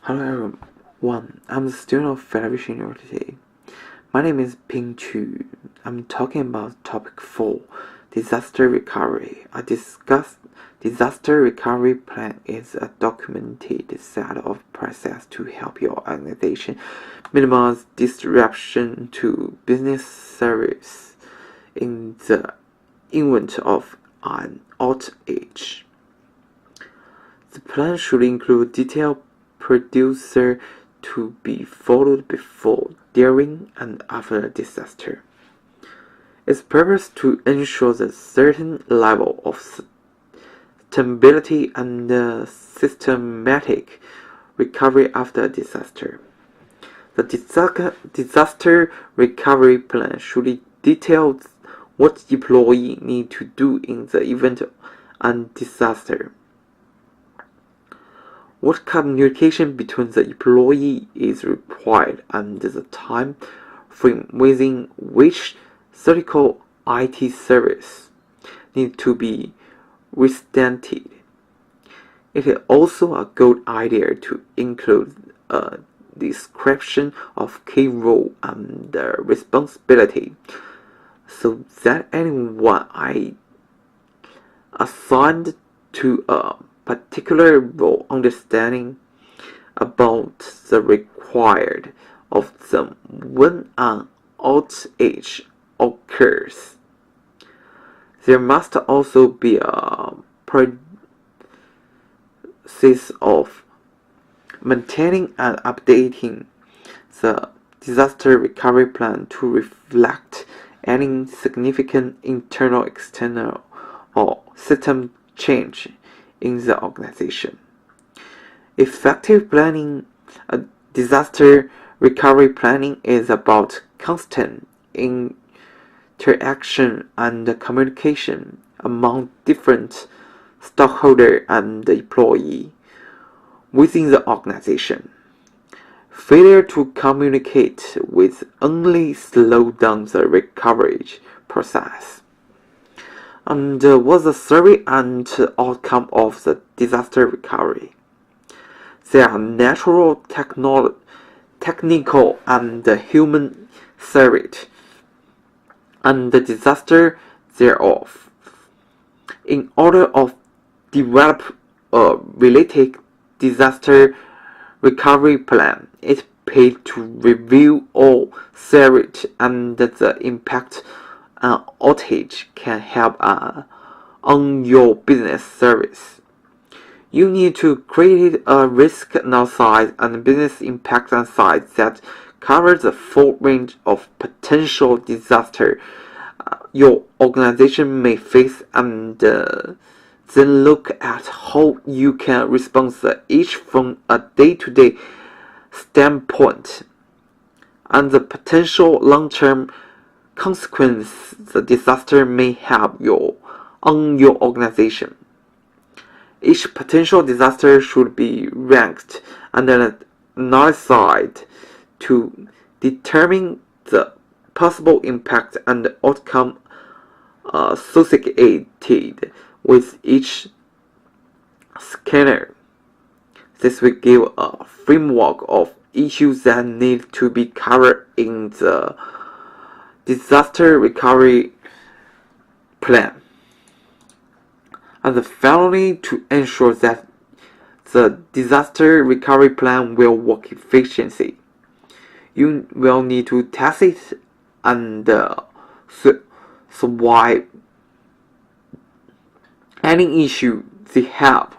Hello everyone, I'm a student of Federation University. My name is Ping Chu. I'm talking about topic 4, disaster recovery. Disaster recovery plan is a documented set of process to help your organization minimize disruption to business service in the event of an outage. The plan should include detailed procedures to be followed before, during, and after a disaster. Its purpose to ensure a certain level of stability and systematic recovery after a disaster. The disaster recovery plan should detail what employees need to do in the event of a disaster. What communication between the employee is required and the time frame within which critical IT service need to be restarted. It is also a good idea to include a description of key role and responsibility so that anyone assigned to a particular role understanding about the required of them when an outage occurs. There must also be a process of maintaining and updating the disaster recovery plan to reflect any significant internal, external, or system change in the organization. Effective planning, disaster recovery planning is about constant interaction and communication among different stakeholders and employees within the organization. Failure to communicate will only slow down the recovery process. And what's the theory and outcome of the disaster recovery? There are natural, technical, and human theories, and the disaster thereof. In order to develop a related disaster recovery plan, it pays to review all theories and the impact an outage can have on your business service. You need to create a risk analysis and business impact analysis that covers the full range of potential disasters your organization may face and then look at how you can respond to each from a day-to-day standpoint and the potential long-term consequences the disaster may have on your organization. Each potential disaster should be ranked and analyzed to determine the possible impact and outcome associated with each scenario. This will give a framework of issues that need to be covered in the disaster recovery plan. And finally, to ensure that the disaster recovery plan will work efficiently, you will need to test it and survive any issue they have.